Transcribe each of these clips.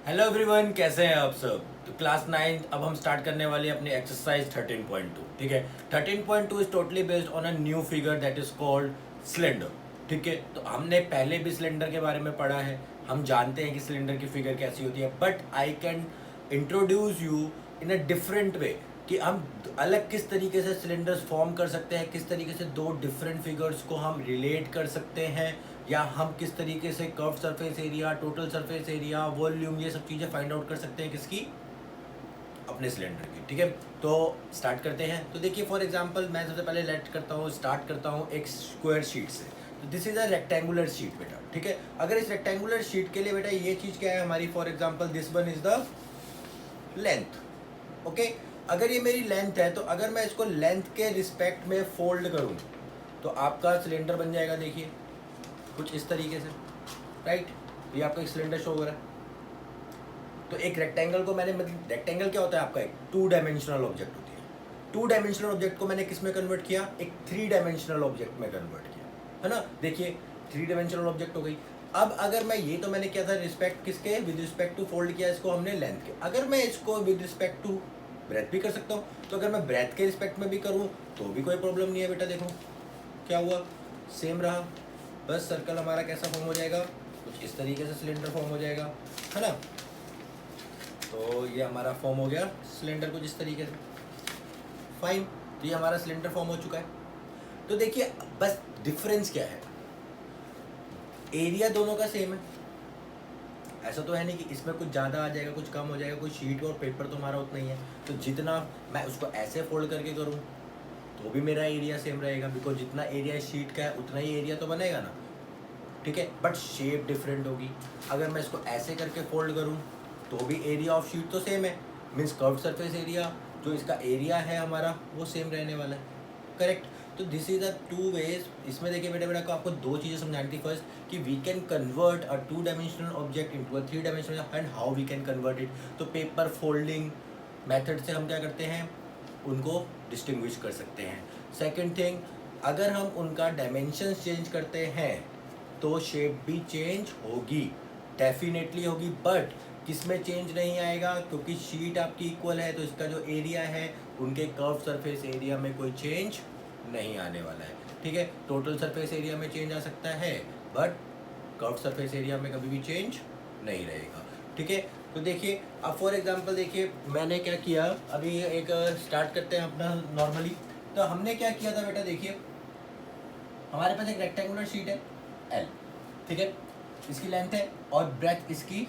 Hello everyone, कैसे हैं आप सब। तो क्लास 9 अब हम स्टार्ट करने वाले हैं अपनी एक्सरसाइज 13.2। ठीक है, 13.2 is totally based on a new figure that is called cylinder. ठीक है, तो हमने पहले भी सिलेंडर के बारे में पढ़ा है, हम जानते हैं कि सिलेंडर की फिगर कैसी होती है, but I can introduce you in a different way कि हम अलग किस तरीके से सिलेंडर्स फॉर्म कर सकते हैं, किस तरीके से दो डिफरेंट फिगर्स को हम रिलेट कर सकते हैं, या हम किस तरीके से curve surface area, total surface area, volume, ये सब चीज़ें फाइंड आउट कर सकते हैं किसकी, अपने सिलेंडर की। ठीक है, तो स्टार्ट करते हैं। तो देखिए, फॉर एग्जांपल मैं सबसे पहले स्टार्ट करता हूँ एक स्क्वायर शीट से। तो this is a rectangular sheet बेटा। ठीक है, अगर इस रेक्टेंगुलर शीट के लिए बेटा ये चीज़ क्या है हमारी, for example this one is the length. Okay, अगर ये मेरी लेंथ है तो अगर मैं इसको लेंथ के रिस्पेक्ट में फोल्ड करूँ तो आपका सिलेंडर बन जाएगा। देखिए कुछ इस तरीके से, राइट। ये आपका एक सिलेंडर शो हो रहा है। तो एक रेक्टेंगल को मैंने, मतलब रेक्टेंगल क्या होता है आपका, एक 2 डायमेंशनल ऑब्जेक्ट होती है। 2 डायमेंशनल ऑब्जेक्ट को मैंने किस में कन्वर्ट किया, एक 3 डायमेंशनल ऑब्जेक्ट में कन्वर्ट किया, है ना। देखिए 3 डायमेंशनल ऑब्जेक्ट हो गई। अब अगर मैं ये, तो मैंने किया था रिस्पेक्ट किसके, विद रिस्पेक्ट टू फोल्ड किया इसको हमने लेंथ के। अगर मैं इसको विद रिस्पेक्ट टू ब्रेथ भी कर सकता हूँ, तो अगर मैं ब्रेथ के रिस्पेक्ट में भी करूँ तो भी कोई प्रॉब्लम नहीं है बेटा। देखो क्या हुआ, सेम रहा। बस सर्कल हमारा कैसा फॉर्म हो जाएगा, कुछ इस तरीके से सिलेंडर फॉर्म हो जाएगा, है ना। तो ये हमारा फॉर्म हो गया सिलेंडर कुछ इस तरीके से, फाइन। तो ये हमारा सिलेंडर फॉर्म हो चुका है। तो देखिए बस डिफरेंस क्या है, एरिया दोनों का सेम है। ऐसा तो है नहीं कि इसमें कुछ ज़्यादा आ जाएगा, कुछ कम हो जाएगा। कुछ शीट और पेपर तो हमारा उतना ही है, तो जितना मैं उसको ऐसे फोल्ड करके करूँ तो भी मेरा एरिया सेम रहेगा, बिकॉज जितना एरिया शीट का है उतना ही एरिया तो बनेगा ना। ठीक है, बट शेप डिफरेंट होगी। अगर मैं इसको ऐसे करके फोल्ड करूँ तो भी एरिया ऑफ शीट तो सेम है, मीन्स कर्व सरफेस एरिया, जो इसका एरिया है हमारा वो सेम रहने वाला है, करेक्ट। तो दिस इज अ 2 वेज। इसमें देखिए बेटा बेटा को आपको 2 चीज़ें समझानी थी। फर्स्ट कि we can convert a 2 dimensional object into a 3 dimensional, and how we can convert it. तो पेपर फोल्डिंग मेथड से हम क्या करते हैं, उनको डिस्टिंग्विश कर सकते हैं। सेकेंड थिंग, अगर हम उनका डायमेंशंस चेंज करते हैं तो शेप भी चेंज होगी, डेफिनेटली होगी। बट किसमें चेंज नहीं आएगा, क्योंकि शीट आपकी इक्वल है, तो इसका जो एरिया है उनके कर्व सरफेस एरिया में कोई चेंज नहीं आने वाला है। ठीक है, टोटल सरफेस एरिया में चेंज आ सकता है, बट कर्व सरफेस एरिया में कभी भी चेंज नहीं रहेगा। ठीक है, तो देखिए अब फॉर एग्जांपल देखिए मैंने क्या किया, अभी एक स्टार्ट करते हैं अपना नॉर्मली। तो हमने क्या किया था बेटा, देखिए हमारे पास एक रेक्टेंगुलर शीट है एल, ठीक है, इसकी लेंथ है और ब्रेथ इसकी,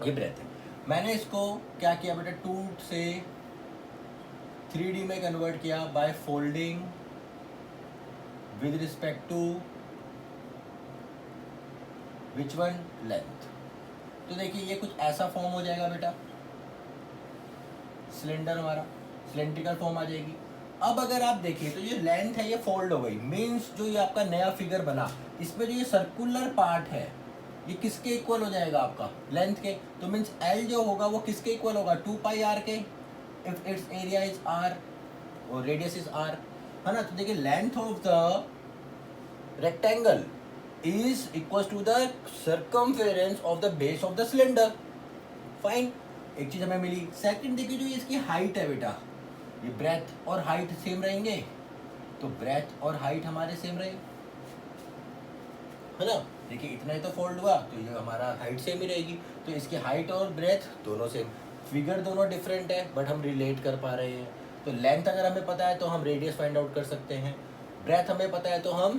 ये ब्रेथ है। मैंने इसको क्या किया बेटा, 2 से 3D में कन्वर्ट किया by folding with respect to which one, length. तो देखिए ये कुछ ऐसा फॉर्म हो जाएगा बेटा, सिलेंडर हमारा सिलेंड्रिकल फॉर्म आ जाएगी। अब अगर आप देखिए तो ये लेंथ है, ये फोल्ड हो गई, मीन्स जो ये आपका नया फिगर बना, इसमें जो ये सर्कुलर पार्ट है ये किसके इक्वल हो जाएगा, आपका लेंथ के। तो मीन्स एल जो होगा वो किसके इक्वल होगा, 2πr के, if it's area is R और रेडियस इज आर, है ना। तो देखिए length of the rectangle is equal to the circumference of the base of the cylinder, fine. एक चीज हमें मिली। सेकंड देखिए जो इसकी हाइट है बेटा, ये ब्रेथ और हाइट सेम रहेंगे, तो ब्रेथ और हाइट हमारे सेम रहे, है ना। देखिए इतना ही तो फोल्ड हुआ, तो ये हमारा हाइट सेम ही रहेगी। तो इसकी हाइट और ब्रेथ दोनों सेम, फिगर दोनों डिफरेंट है बट हम रिलेट कर पा रहे हैं। तो लेंथ अगर हमें पता है तो हम रेडियस फाइंड आउट कर सकते हैं, ब्रेथ हमें पता है तो हम,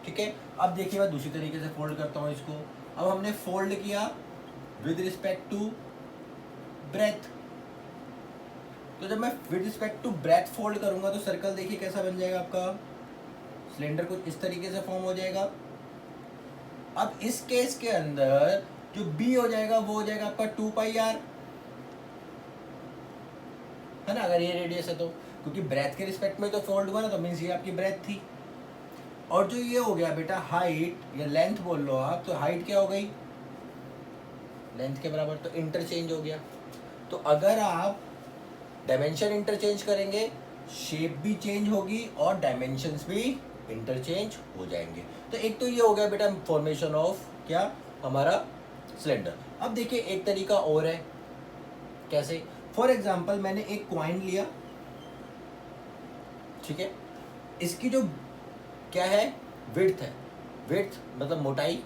ठीक है। अब देखिए मैं दूसरी तरीके से फोल्ड करता हूँ इसको। अब हमने फोल्ड किया विद रिस्पेक्ट टू ब्रेथ, तो जब मैं with respect to breadth fold करूंगा तो सर्कल देखिए कैसा बन जाएगा आपका, सिलेंडर कुछ इस तरीके से फॉर्म हो जाएगा। अब इस केस के अंदर जो बी हो जाएगा वो हो जाएगा आपका 2πr, है ना, अगर ये रेडियस है तो, क्योंकि ब्रेथ के रिस्पेक्ट में तो फोल्ड हुआ ना, तो मीन्स ये आपकी ब्रेथ थी। और जो ये हो गया बेटा हाइट या लेंथ बोल लो आप, तो हाइट क्या हो गई, लेंथ के बराबर, तो इंटरचेंज हो गया। तो अगर आप डायमेंशन इंटरचेंज करेंगे, शेप भी चेंज होगी और डायमेंशंस भी इंटरचेंज हो जाएंगे। तो एक तो ये हो गया बेटा फॉर्मेशन ऑफ क्या, हमारा सिलेंडर। अब देखिए एक तरीका और है, कैसे? फॉर एग्जाम्पल मैंने एक कॉइन लिया, ठीक है, इसकी जो क्या है, विड्थ है, विड्थ मतलब मोटाई,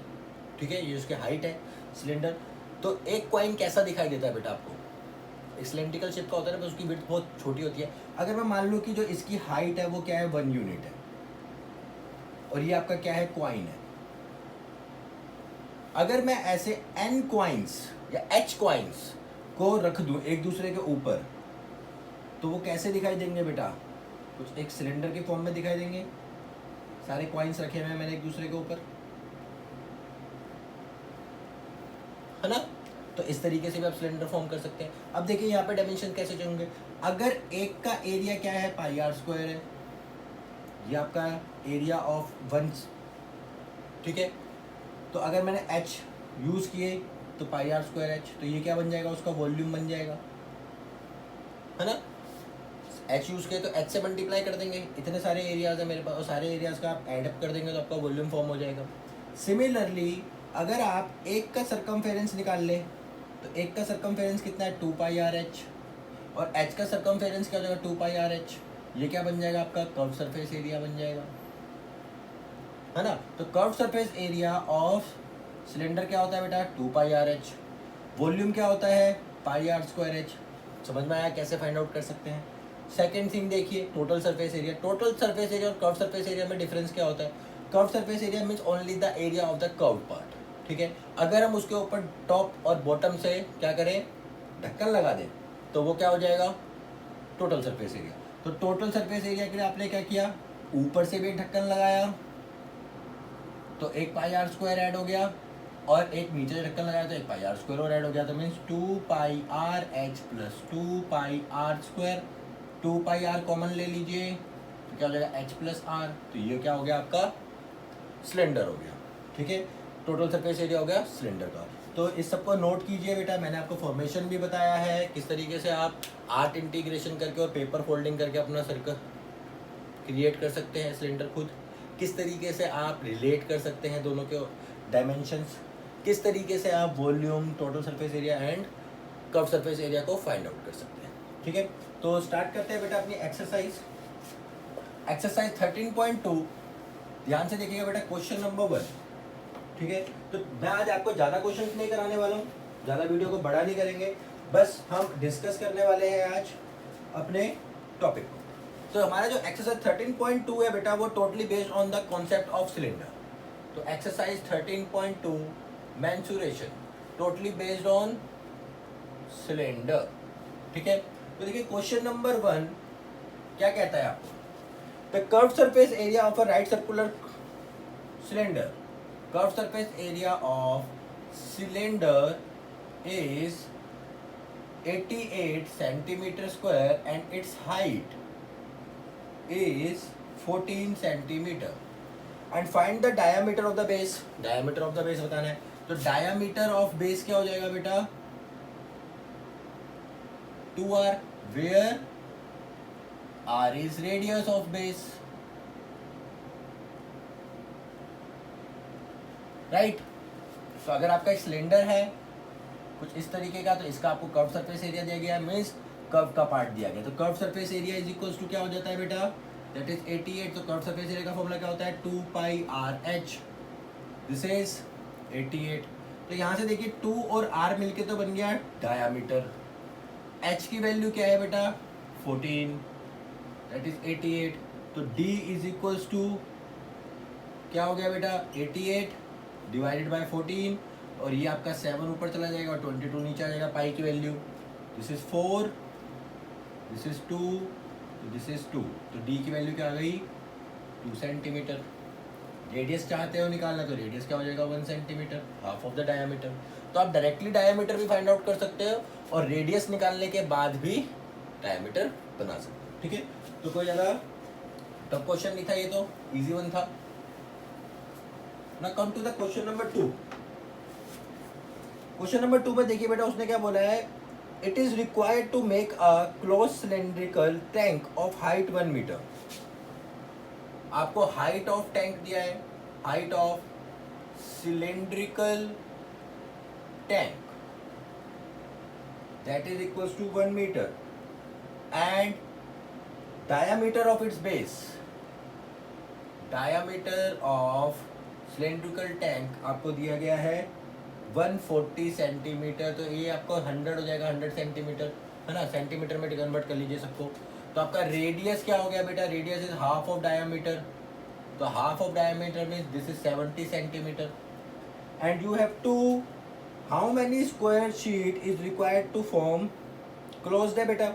ठीक है, ये उसकी हाइट है सिलेंडर। तो एक कॉइन कैसा दिखाई देता है बेटा आपको? एक सिलेंड्रिकल शेप का होता है ना, उसकी विड्थ बहुत छोटी होती है। अगर मैं मान लूँ कि जो इसकी हाइट है वो क्या है, 1 यूनिट है, और ये आपका क्या है, कॉइन है। अगर मैं ऐसे n कॉइन्स या h कॉइन्स को रख दूं एक दूसरे के ऊपर, तो वो कैसे दिखाई देंगे बेटा? कुछ एक सिलेंडर के फॉर्म में दिखाई देंगे। सारे कॉइन्स रखे हुए हैं मैंने एक दूसरे के ऊपर, है ना? तो इस तरीके से भी आप सिलेंडर फॉर्म कर सकते हैं। अब देखिए यहाँ पे डायमेंशन कैसे होंगे। अगर एक का एरिया क्या है, पाई आर स्क्वायर है, ये आपका एरिया ऑफ 1, ठीक है। तो अगर मैंने h यूज किए तो पाई आर स्क्वायर h, तो ये क्या बन जाएगा, उसका वॉल्यूम बन जाएगा, है ना? h यूज किए तो h से मल्टीप्लाई कर देंगे, इतने सारे एरियाज है मेरे पास, और सारे एरियाज का आप एड अप कर देंगे तो आपका वॉल्यूम फॉर्म हो जाएगा। सिमिलरली अगर आप एक का सर्कमफेरेंस निकाल ले, तो एक का सर्कमफेरेंस कितना है, 2 पाई आर एच, और h का सर्कमफेरेंस क्या हो जाएगा, 2 पाई आर एच। ये क्या बन जाएगा, आपका कर्व सरफेस एरिया बन जाएगा, है ना? तो curve surface area of cylinder क्या होता है बेटा, 2 पाई आर एच। वॉल्यूम क्या होता है, पाई आर स्क्वायर एच। समझ में आया कैसे फाइंड आउट कर सकते हैं? सेकेंड थिंग देखिए, total surface area. Total surface area और कर्व सरफेस एरिया में डिफरेंस क्या होता है? Curve surface area means only the area of the curve part, ठीक है। अगर हम उसके ऊपर टॉप और बॉटम से क्या करें, ढक्कन लगा दें, तो वो क्या हो जाएगा, टोटल सरफेस एरिया। तो टोटल सरफेस एरिया के लिए आपने क्या किया, ऊपर से भी एक ढक्कन लगाया, तो एक पाई आर स्क्वायर ऐड हो गया, और एक नीचे ढक्कन लगाया तो एक पाई आर स्क्वायर और ऐड हो गया। तो means 2 pi R H plus 2 pi R square. 2 pi R common ले लीजिए तो क्या हो जाएगा, एच प्लस आर। तो ये क्या हो गया, आपका सिलेंडर हो गया, ठीक है। टोटल सरफेस एरिया हो गया सिलेंडर का। तो इस सबको नोट कीजिए बेटा, मैंने आपको फॉर्मेशन भी बताया है, किस तरीके से आप आर्ट इंटीग्रेशन करके और पेपर फोल्डिंग करके अपना सर्कल क्रिएट कर सकते हैं सिलेंडर खुद, किस तरीके से आप रिलेट कर सकते हैं दोनों के डायमेंशंस, किस तरीके से आप volume, total surface area and curve surface area को फाइंड आउट कर सकते हैं, ठीक है। तो स्टार्ट करते हैं बेटा अपनी एक्सरसाइज। एक्सरसाइज 13.2, ध्यान से देखिएगा बेटा, क्वेश्चन नंबर 1, ठीक है। तो मैं आज आपको ज़्यादा क्वेश्चन नहीं कराने वाला हूँ, ज़्यादा वीडियो को बड़ा नहीं करेंगे, बस हम डिस्कस करने वाले हैं आज अपने टॉपिक को। तो हमारा जो एक्सरसाइज 13.2 है बेटा, वो totally based on the concept of cylinder. तो exercise 13.2 mensuration, totally based on cylinder, ठीक है। तो देखिए क्वेश्चन नंबर 1 क्या कहता है आपको, the curve surface area of a right circular cylinder, curve surface area of cylinder is 88 centimeter square and its height is 14 centimeter and find the diameter of the base। diameter of the base बताना है, तो diameter of base क्या हो जाएगा बेटा, 2r, where r is radius of base, right. तो अगर आपका एक सिलेंडर है कुछ इस तरीके का, तो इसका आपको कर्व सरफेस एरिया दिया गया है, मीन्स कर्व का पार्ट दिया गया। तो curve surface area is equals to क्या हो जाता है बेटा, दैट इज 88। तो कर्व सरफेस एरिया का फॉर्मूला क्या होता है, 2 pi R H, this is 88। तो यहाँ से देखिए 2 और r मिलके तो बन गया डायामीटर। h की वैल्यू क्या है बेटा, 14, दैट इज 88। तो d इज इक्वल्स टू क्या हो गया बेटा, 88 डिवाइडेड बाय 14, और ये आपका 7 ऊपर चला जाएगा और 22 नीचे आ जाएगा, पाई की value. This is 4, this is 2, this is 2। तो d की वैल्यू क्या आ गई, 2 सेंटीमीटर। रेडियस चाहते हो निकालना, तो रेडियस क्या हो जाएगा, 1 centimetre, half of the diameter. तो आप डायरेक्टली डायमीटर भी फाइंड आउट कर सकते हो और रेडियस निकालने के बाद भी डायमीटर बना सकते हो, ठीक है। तो कोई ज़्यादा टफ क्वेश्चन नहीं था, ये तो इजी वन था। Now come to the question number 2। Question number 2 में देखिए बेटा, उसने क्या बोला है, it is required to make a close cylindrical tank of height 1 metre. आपको हाइट ऑफ टैंक दिया है, height of cylindrical tank that is equals to 1 meter and diameter of its base, diameter of cylindrical tank आपको दिया गया है 140 centimetre, तो ये आपको 100 हो जाएगा, 100 सेंटीमीटर है ना, सेंटीमीटर में कन्वर्ट कर लीजिए सबको। तो आपका रेडियस क्या हो गया बेटा, radius is half of diameter, तो half of diameter means this is 70 centimetre and you have to how many square sheet is required to form closed है बेटा,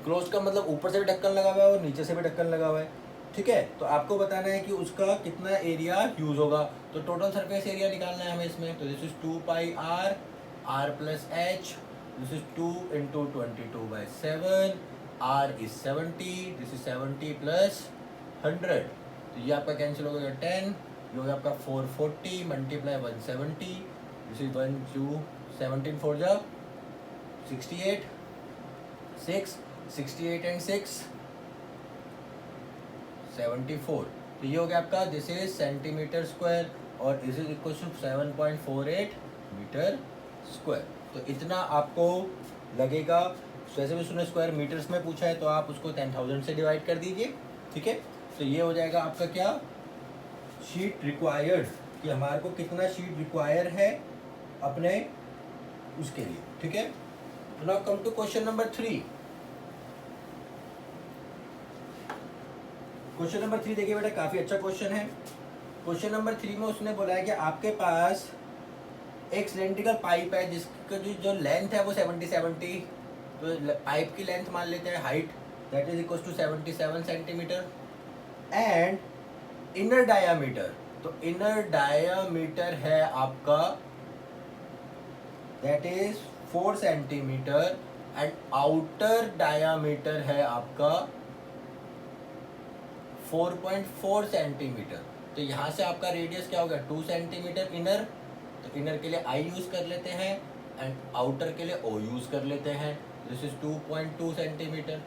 क्लोज का मतलब ऊपर से भी ढक्कन लगा हुआ है और नीचे से भी ढक्कन लगा हुआ है, ठीक है। तो आपको बताना है कि उसका कितना एरिया यूज होगा, तो टोटल सरफेस एरिया निकालना है हमें इसमें। तो this is 2 pi R, R plus H, this is 2 into 22/7, R is 70, this is 70 plus 100, तो ये आपका कैंसिल हो गया 10, ये हो गया आपका 440 मल्टीप्लाई 170, दिस इज 1 2 17 4 जा 68, 6 68 एंड 6 74, तो ये हो गया आपका दिस इज सेंटीमीटर स्क्वायर और this is equal to 7.48 metre square. तो इतना आपको लगेगा, वैसे भी उसने स्क्वायर मीटर्स में पूछा है तो आप उसको 10,000 से डिवाइड कर दीजिए, ठीक है। तो ये हो जाएगा आपका क्या शीट रिक्वायर्ड, कि हमारे को कितना शीट रिक्वायर है अपने उसके लिए, ठीक है। Now come to question number 3। Question number 3 देखिए बेटा, काफी अच्छा क्वेश्चन है। क्वेश्चन नंबर 3 में उसने बोला है कि आपके पास एक सिलेंड्रिकल पाइप है जिसका जो लेंथ है वो 70, तो पाइप की लेंथ मान लेते हैं height, that is equal to 77 centimetre and inner diameter, तो इनर डायामीटर है आपका that is 4 centimetre and outer diameter है आपका 4.4 सेंटीमीटर। तो यहाँ से आपका रेडियस क्या होगा 2 सेंटीमीटर इनर, तो इनर के लिए आई यूज कर लेते हैं एंड आउटर के लिए ओ यूज कर लेते हैं, दिस इज 2.2 सेंटीमीटर,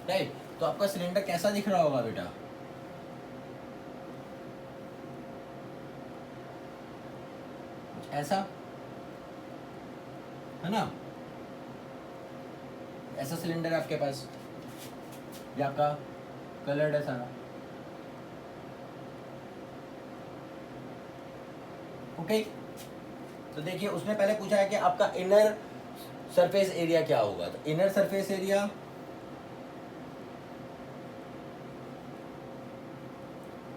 राइट। तो आपका सिलेंडर कैसा दिख रहा होगा बेटा, ऐसा है ना, ऐसा सिलेंडर है आपके पास, ये आपका कलर्ड है सारा, ओके। तो देखिए उसने पहले पूछा है कि आपका इनर सरफेस एरिया क्या होगा, तो इनर सरफेस एरिया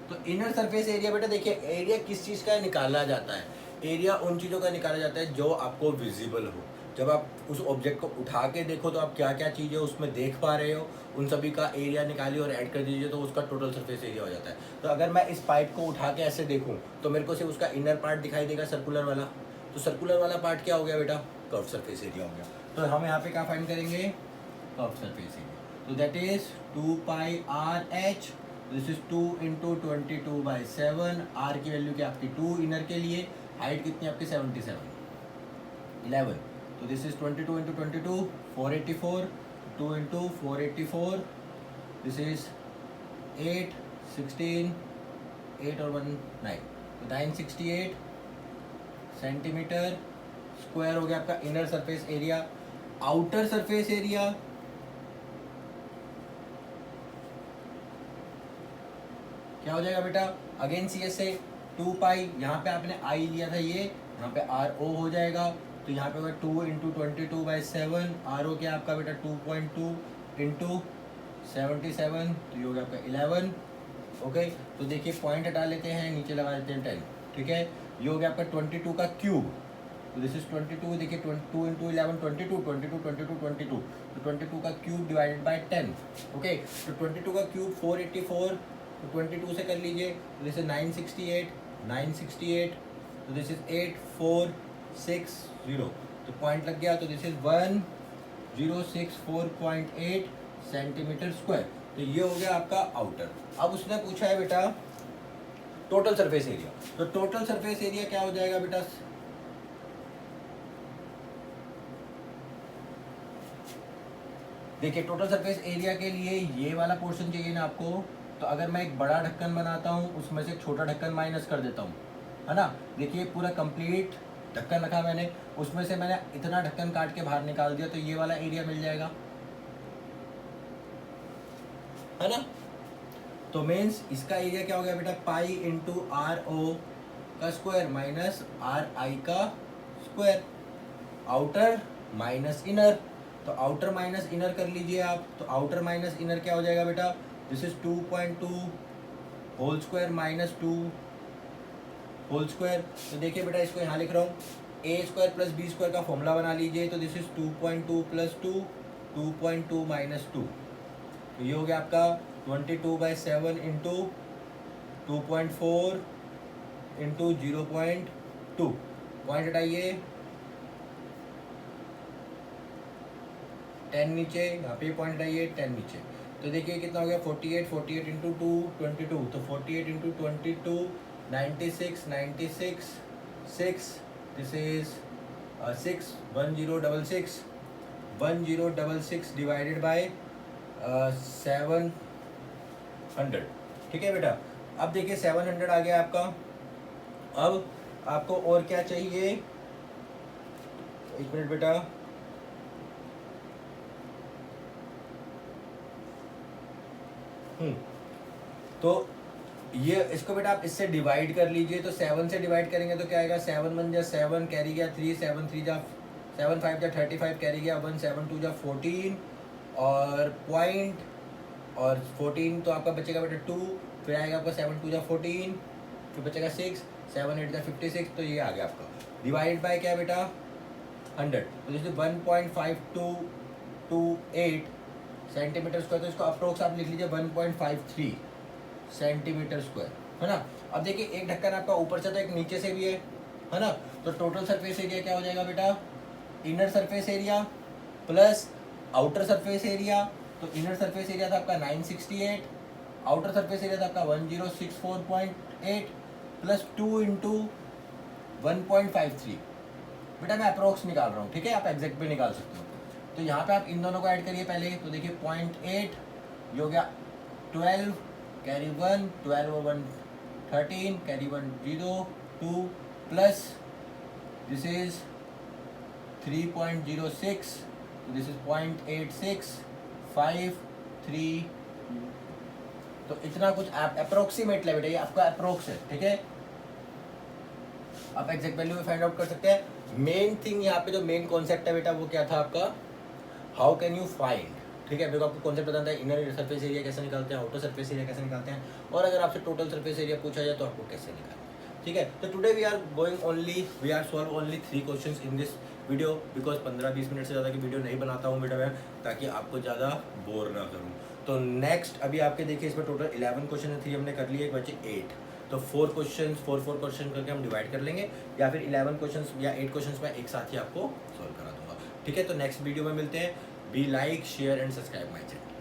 तो इनर सरफेस एरिया बेटा देखिए, एरिया किस चीज का निकाला जाता है, एरिया उन चीजों का निकाला जाता है जो आपको विजिबल हो। जब आप उस ऑब्जेक्ट को उठा के देखो तो आप क्या क्या चीज़ें उसमें देख पा रहे हो, उन सभी का एरिया निकालिए और ऐड कर दीजिए तो उसका टोटल सरफेस एरिया हो जाता है। तो अगर मैं इस पाइप को उठा के ऐसे देखूं तो मेरे को सिर्फ उसका इनर पार्ट दिखाई देगा, सर्कुलर वाला, तो सर्कुलर वाला पार्ट क्या हो गया बेटा, कर्व सरफेस एरिया हो गया। तो हम यहाँ पे क्या फाइंड करेंगे, कर्व सरफेस एरिया, तो that is 2 pi R H, this is 2 into 22/7, R की वैल्यू क्या आपकी 2 इनर के लिए, हाइट कितनी आपकी 77, 11, तो this is 22 into 22 484, 2 into 484, this is 8 16 8 और 1 9, तो 968 सेंटीमीटर स्क्वायर हो गया आपका inner surface area. Outer surface area क्या हो जाएगा बेटा, अगेन सी एस से 2 पाई, यहाँ पे आपने आई लिया था, ये यहाँ पे आर ओ हो जाएगा, तो यहाँ पे होगा 2 इंटू 22/7, आर ओ क्या आपका बेटा 2.2 इंटू 77, तो ये हो गया आपका 11, ओके। तो देखिए पॉइंट हटा लेते हैं, नीचे लगा देते हैं 10, ठीक है। ये हो गया आपका 22 का क्यूब, तो दिस इज 22, देखिए 2 इंटू 11 22, 22 22 22, तो 22 का क्यूब डिवाइडेड बाय 10, ओके। तो 22 का क्यूब 484, तो 22 से कर लीजिए, तो दिस इज 968, तो दिस इज 8460, तो पॉइंट लग गया, तो दिस इज 1064.8 सेंटीमीटर स्क्वायर। तो ये हो गया आपका आउटर। अब उसने पूछा है बेटा टोटल सरफेस एरिया, तो टोटल सरफेस एरिया क्या हो जाएगा बेटा, देखिए टोटल सरफेस एरिया के लिए ये वाला पोर्शन चाहिए ना आपको, तो अगर मैं एक बड़ा ढक्कन बनाता हूँ उसमें से छोटा ढक्कन माइनस कर देता हूँ, है ना। देखिए पूरा कंप्लीट ढक्कन रखा मैंने, उसमें से मैंने इतना ढक्कन काट के बाहर निकाल दिया, तो ये वाला एरिया मिल जाएगा, है ना। तो मीन्स इसका एरिया क्या हो गया बेटा, पाई इंटू आर ओ का स्क्वायर माइनस आर आई का स्क्वायर, आउटर माइनस इनर। तो आउटर माइनस इनर कर लीजिए आप, तो आउटर माइनस इनर क्या हो जाएगा बेटा, this is 2.2 whole square minus 2 whole square. तो देखिए बेटा इसको यहाँ लिख रहा हूँ, A square plus B square का फॉर्मूला बना लीजिए, तो दिस इज 2.2 प्लस 2, 2.2 माइनस 2, तो ये हो गया आपका 22/7 इंटू 2.4 इंटू 0.2, पॉइंट हटाइए 10 नीचे, यहाँ पे पॉइंट हटाइए 10 नीचे, तो देखिए कितना हो गया 48, 48 इंटू 2 22, तो 48 into 22 96, 96 6, this is 6 1066 1066 divided by 700, ठीक है बेटा। अब देखिए 700 आ गया आपका। अब आपको और क्या चाहिए, एक मिनट बेटा, तो ये इसको बेटा आप इससे डिवाइड कर लीजिए, तो 7 से डिवाइड करेंगे तो क्या आएगा, 7 1 जा 7 कैरी गया 3, 7 3 जा 7 5 जा 35 कैरी गया 1, 7 2 जा 14 और पॉइंट, और 14 तो आपका बचेगा बेटा 2, फिर आएगा आपका 7 2 जा 14, फिर बचेगा 6, 7 8 जा 56, तो ये आ गया आपका डिवाइड बाय क्या बेटा 100, तो जैसे 1.5228 सेंटीमीटर स्क्वायर, तो इसको अप्रोक्स आप लिख लीजिए 1.53 सेंटीमीटर स्क्वायर, है ना। अब देखिए एक ढक्कन आपका ऊपर से तो एक नीचे से भी है ना, तो टोटल सरफेस एरिया क्या हो जाएगा बेटा, inner surface area plus outer surface area, तो इनर सरफेस एरिया था आपका 968, आउटर सरफेस एरिया था आपका 1064.8 प्लस 2 इंटू 1.53, बेटा मैं अप्रोक्स निकाल रहा हूँ, ठीक है, आप एग्जैक्ट भी निकाल सकते हो। तो यहाँ पे आप इन दोनों को ऐड करिए पहले, तो देखिए 0.8 ये हो गया 12 कैरी 1, 12 और 1 13 carry 1 0 2 plus this is 3.06, this is 0.8653, तो इतना कुछ आप अप्रोक्सीमेट ले बेटा, ये आपका अप्रोक्स है, ठीक है, आप एग्जैक्ट वैल्यू में फाइंड आउट कर सकते हैं। मेन थिंग यहाँ पे जो मेन कॉन्सेप्ट है बेटा वो क्या था आपका, हाउ कैन यू फाइंड, ठीक है, देखो आपको कॉन्सेप्ट बताता है इनर सरफेस एरिया कैसे निकालते हैं, आउटर सरफेस एरिया कैसे निकालते हैं, और अगर आपसे टोटल सरफेस एरिया पूछा जाए तो आपको कैसे निकालना है, ठीक है। तो today we are solve only 3 questions in this video, because 15-20 minute से ज़्यादा की वीडियो नहीं बनाता हूँ बेटा मैं, ताकि आपको ज़्यादा बोर ना करूँ। तो नेक्स्ट अभी आपके देखिए इसमें टोटल 11 क्वेश्चन है, 3 हमने कर लिए, एक बचे 8, तो 4 क्वेश्चन करके हम डिवाइड कर लेंगे, या फिर 11 क्वेश्चन या 8 क्वेश्चन में एक साथ ही आपको सॉल्व करा दूंगा, ठीक है। तो नेक्स्ट वीडियो में मिलते हैं, be like share and subscribe my channel.